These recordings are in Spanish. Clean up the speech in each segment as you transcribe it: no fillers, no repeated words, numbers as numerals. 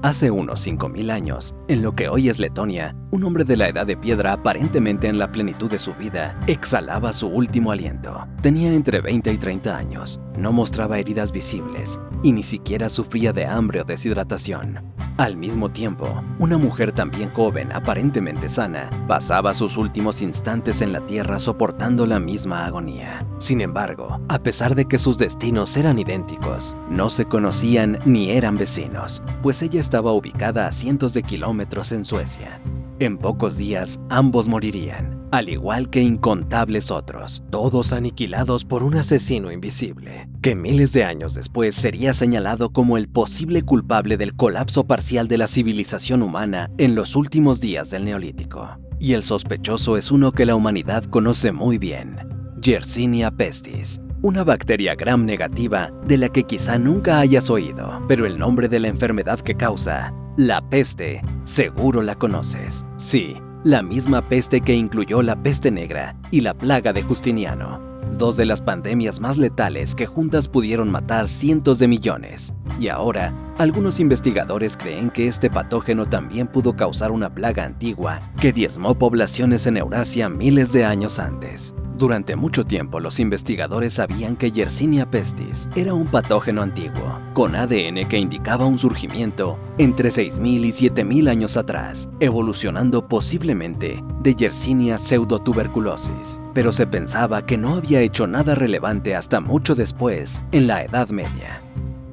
Hace unos 5000 años, en lo que hoy es Letonia, un hombre de la Edad de Piedra, aparentemente en la plenitud de su vida, exhalaba su último aliento. Tenía entre 20 y 30 años, no mostraba heridas visibles y ni siquiera sufría de hambre o deshidratación. Al mismo tiempo, una mujer también joven, aparentemente sana, pasaba sus últimos instantes en la tierra soportando la misma agonía. Sin embargo, a pesar de que sus destinos eran idénticos, no se conocían ni eran vecinos, pues ella estaba ubicada a cientos de kilómetros en Suecia. En pocos días, ambos morirían, al igual que incontables otros, todos aniquilados por un asesino invisible, que miles de años después sería señalado como el posible culpable del colapso parcial de la civilización humana en los últimos días del Neolítico. Y el sospechoso es uno que la humanidad conoce muy bien: Yersinia pestis, una bacteria gram negativa de la que quizá nunca hayas oído, pero el nombre de la enfermedad que causa, la peste, seguro la conoces. Sí, la misma peste que incluyó la peste negra y la plaga de Justiniano, dos de las pandemias más letales que juntas pudieron matar cientos de millones. Y ahora, algunos investigadores creen que este patógeno también pudo causar una plaga antigua que diezmó poblaciones en Eurasia miles de años antes. Durante mucho tiempo, los investigadores sabían que Yersinia pestis era un patógeno antiguo, con ADN que indicaba un surgimiento entre 6000 y 7000 años atrás, evolucionando posiblemente de Yersinia pseudotuberculosis. Pero se pensaba que no había hecho nada relevante hasta mucho después, en la Edad Media.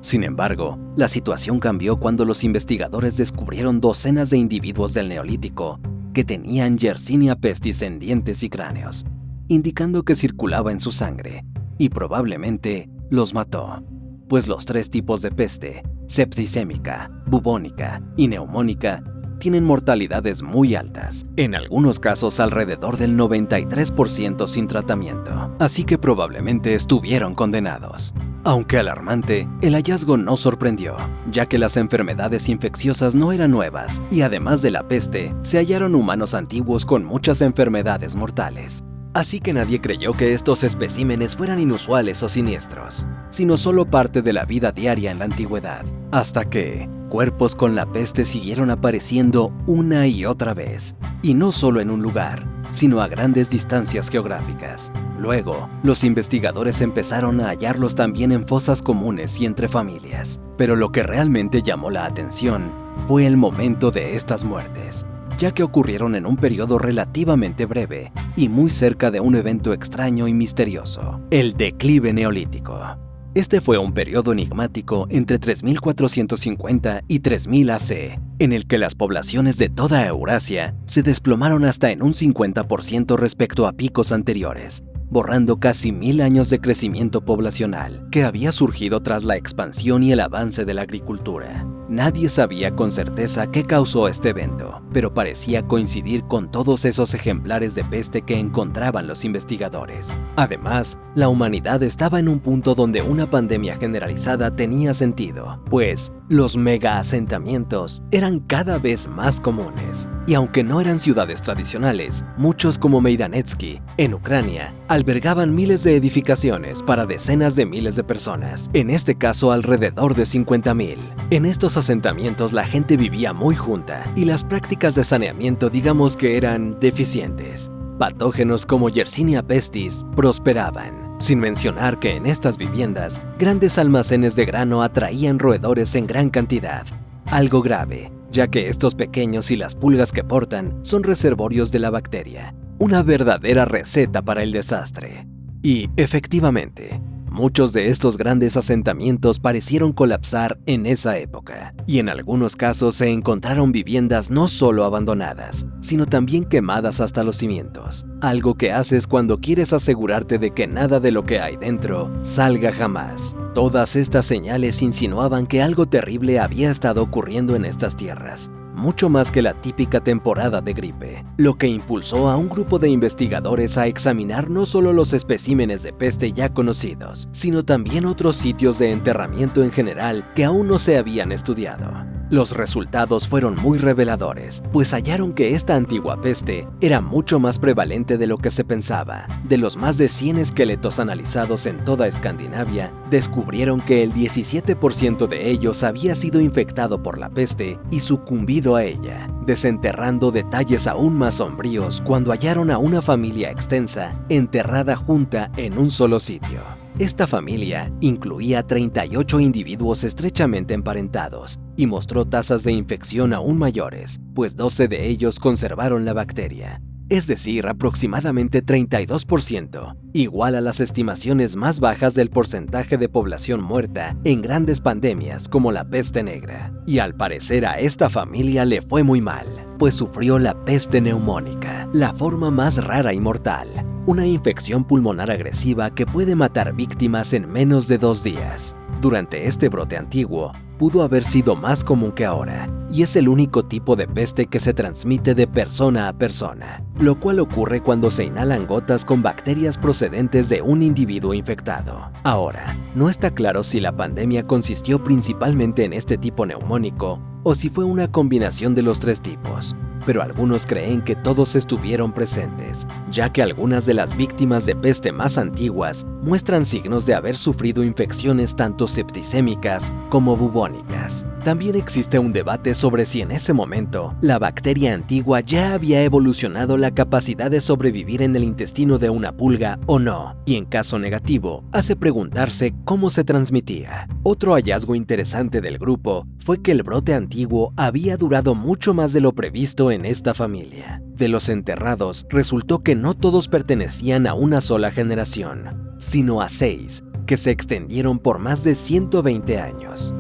Sin embargo, la situación cambió cuando los investigadores descubrieron docenas de individuos del Neolítico que tenían Yersinia pestis en dientes y cráneos, indicando que circulaba en su sangre, y probablemente los mató, pues los tres tipos de peste, septicémica, bubónica y neumónica, tienen mortalidades muy altas, en algunos casos alrededor del 93% sin tratamiento, así que probablemente estuvieron condenados. Aunque alarmante, el hallazgo no sorprendió, ya que las enfermedades infecciosas no eran nuevas, y además de la peste, se hallaron humanos antiguos con muchas enfermedades mortales. Así que nadie creyó que estos especímenes fueran inusuales o siniestros, sino solo parte de la vida diaria en la antigüedad, hasta que cuerpos con la peste siguieron apareciendo una y otra vez, y no solo en un lugar, sino a grandes distancias geográficas. Luego, los investigadores empezaron a hallarlos también en fosas comunes y entre familias, pero lo que realmente llamó la atención fue el momento de estas muertes, ya que ocurrieron en un periodo relativamente breve y muy cerca de un evento extraño y misterioso: el declive neolítico. Este fue un periodo enigmático entre 3450 y 3000 AC, en el que las poblaciones de toda Eurasia se desplomaron hasta en un 50% respecto a picos anteriores, borrando casi 1000 años de crecimiento poblacional que había surgido tras la expansión y el avance de la agricultura. Nadie sabía con certeza qué causó este evento, pero parecía coincidir con todos esos ejemplares de peste que encontraban los investigadores. Además, la humanidad estaba en un punto donde una pandemia generalizada tenía sentido, pues los megaasentamientos eran cada vez más comunes. Y aunque no eran ciudades tradicionales, muchos como Maidanetsky, en Ucrania, albergaban miles de edificaciones para decenas de miles de personas, en este caso alrededor de 50,000. En estos asentamientos la gente vivía muy junta y las prácticas de saneamiento digamos que eran deficientes. Patógenos como Yersinia pestis prosperaban, sin mencionar que en estas viviendas grandes almacenes de grano atraían roedores en gran cantidad. Algo grave, ya que estos pequeños y las pulgas que portan son reservorios de la bacteria, una verdadera receta para el desastre. Y, efectivamente, muchos de estos grandes asentamientos parecieron colapsar en esa época, y en algunos casos se encontraron viviendas no solo abandonadas, sino también quemadas hasta los cimientos, algo que haces cuando quieres asegurarte de que nada de lo que hay dentro salga jamás. Todas estas señales insinuaban que algo terrible había estado ocurriendo en estas tierras, mucho más que la típica temporada de gripe, lo que impulsó a un grupo de investigadores a examinar no solo los especímenes de peste ya conocidos, sino también otros sitios de enterramiento en general que aún no se habían estudiado. Los resultados fueron muy reveladores, pues hallaron que esta antigua peste era mucho más prevalente de lo que se pensaba. De los más de 100 esqueletos analizados en toda Escandinavia, descubrieron que el 17% de ellos había sido infectado por la peste y sucumbido a ella, desenterrando detalles aún más sombríos cuando hallaron a una familia extensa enterrada junta en un solo sitio. Esta familia incluía 38 individuos estrechamente emparentados y mostró tasas de infección aún mayores, pues 12 de ellos conservaron la bacteria, es decir, aproximadamente 32%, igual a las estimaciones más bajas del porcentaje de población muerta en grandes pandemias como la peste negra. Y al parecer a esta familia le fue muy mal, pues sufrió la peste neumónica, la forma más rara y mortal. Una infección pulmonar agresiva que puede matar víctimas en menos de 2 días. Durante este brote antiguo, pudo haber sido más común que ahora, y es el único tipo de peste que se transmite de persona a persona, lo cual ocurre cuando se inhalan gotas con bacterias procedentes de un individuo infectado. Ahora, no está claro si la pandemia consistió principalmente en este tipo neumónico o si fue una combinación de los 3 tipos, pero algunos creen que todos estuvieron presentes, ya que algunas de las víctimas de peste más antiguas muestran signos de haber sufrido infecciones tanto septicémicas como bubónicas. También existe un debate sobre si en ese momento la bacteria antigua ya había evolucionado la capacidad de sobrevivir en el intestino de una pulga o no, y en caso negativo, hace preguntarse cómo se transmitía. Otro hallazgo interesante del grupo fue que el brote antiguo había durado mucho más de lo previsto en esta familia. De los enterrados, resultó que no todos pertenecían a una sola generación, sino a 6, que se extendieron por más de 120 años.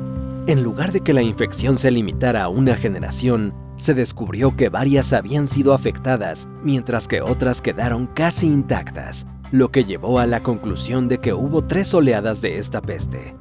En lugar de que la infección se limitara a una generación, se descubrió que varias habían sido afectadas, mientras que otras quedaron casi intactas, lo que llevó a la conclusión de que hubo 3 oleadas de esta peste.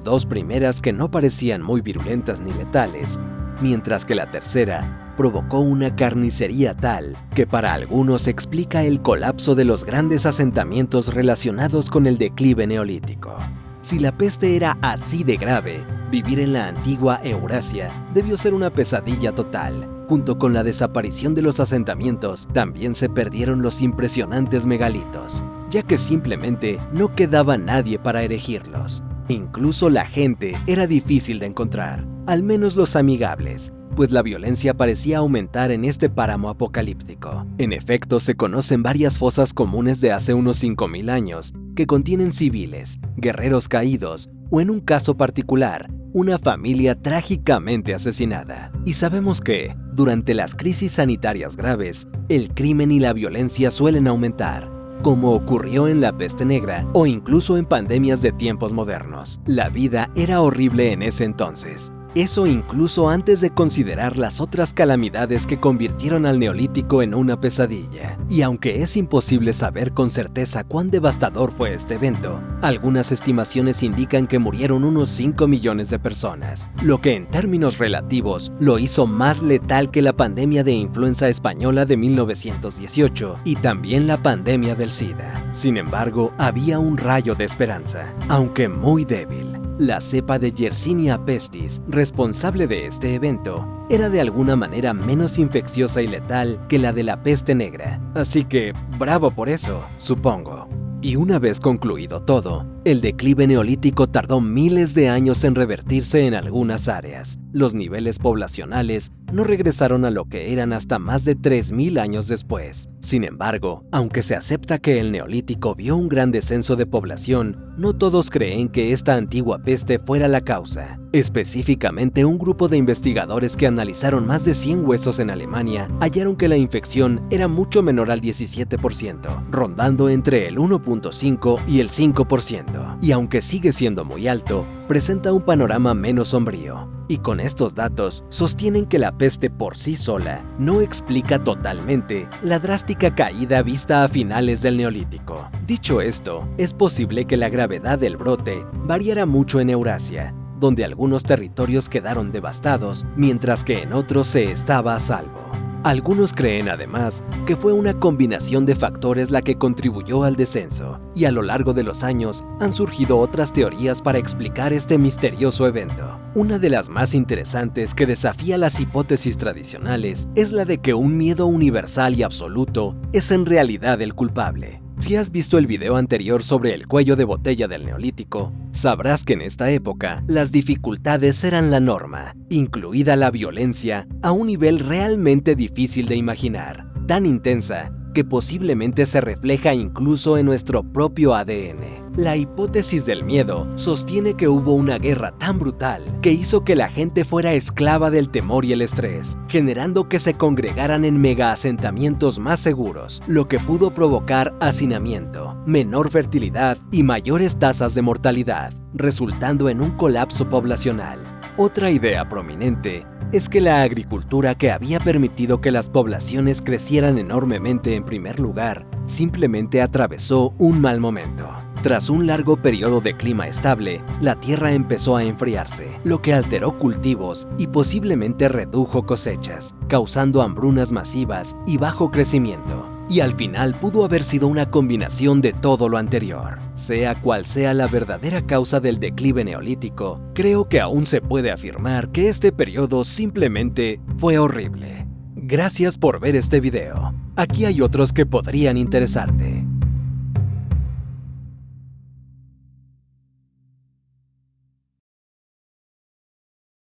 2 primeras que no parecían muy virulentas ni letales, mientras que la tercera provocó una carnicería tal que para algunos explica el colapso de los grandes asentamientos relacionados con el declive neolítico. Si la peste era así de grave, vivir en la antigua Eurasia debió ser una pesadilla total. Junto con la desaparición de los asentamientos, también se perdieron los impresionantes megalitos, ya que simplemente no quedaba nadie para erigirlos. Incluso la gente era difícil de encontrar, al menos los amigables, pues la violencia parecía aumentar en este páramo apocalíptico. En efecto, se conocen varias fosas comunes de hace unos 5000 años que contienen civiles, guerreros caídos o, en un caso particular, una familia trágicamente asesinada. Y sabemos que, durante las crisis sanitarias graves, el crimen y la violencia suelen aumentar, como ocurrió en la peste negra o incluso en pandemias de tiempos modernos. La vida era horrible en ese entonces. Eso incluso antes de considerar las otras calamidades que convirtieron al Neolítico en una pesadilla. Y aunque es imposible saber con certeza cuán devastador fue este evento, algunas estimaciones indican que murieron unos 5 millones de personas, lo que en términos relativos lo hizo más letal que la pandemia de influenza española de 1918 y también la pandemia del SIDA. Sin embargo, había un rayo de esperanza, aunque muy débil. La cepa de Yersinia pestis, responsable de este evento, era de alguna manera menos infecciosa y letal que la de la peste negra. Así que, bravo por eso, supongo. Y una vez concluido todo, el declive neolítico tardó miles de años en revertirse en algunas áreas. Los niveles poblacionales no regresaron a lo que eran hasta más de 3000 años después. Sin embargo, aunque se acepta que el Neolítico vio un gran descenso de población, no todos creen que esta antigua peste fuera la causa. Específicamente, un grupo de investigadores que analizaron más de 100 huesos en Alemania hallaron que la infección era mucho menor al 17%, rondando entre el 1.5 y el 5%. Y aunque sigue siendo muy alto, presenta un panorama menos sombrío. Y con estos datos, sostienen que la peste por sí sola no explica totalmente la drástica caída vista a finales del Neolítico. Dicho esto, es posible que la gravedad del brote variara mucho en Eurasia, donde algunos territorios quedaron devastados, mientras que en otros se estaba a salvo. Algunos creen además que fue una combinación de factores la que contribuyó al descenso, y a lo largo de los años han surgido otras teorías para explicar este misterioso evento. Una de las más interesantes que desafía las hipótesis tradicionales es la de que un miedo universal y absoluto es en realidad el culpable. Si has visto el video anterior sobre el cuello de botella del Neolítico, sabrás que en esta época las dificultades eran la norma, incluida la violencia a un nivel realmente difícil de imaginar, tan intensa que posiblemente se refleja incluso en nuestro propio ADN. La hipótesis del miedo sostiene que hubo una guerra tan brutal que hizo que la gente fuera esclava del temor y el estrés, generando que se congregaran en megaasentamientos más seguros, lo que pudo provocar hacinamiento, menor fertilidad y mayores tasas de mortalidad, resultando en un colapso poblacional. Otra idea prominente es que la agricultura que había permitido que las poblaciones crecieran enormemente en primer lugar, simplemente atravesó un mal momento. Tras un largo periodo de clima estable, la tierra empezó a enfriarse, lo que alteró cultivos y posiblemente redujo cosechas, causando hambrunas masivas y bajo crecimiento. Y al final pudo haber sido una combinación de todo lo anterior. Sea cual sea la verdadera causa del declive neolítico, creo que aún se puede afirmar que este periodo simplemente fue horrible. Gracias por ver este video. Aquí hay otros que podrían interesarte.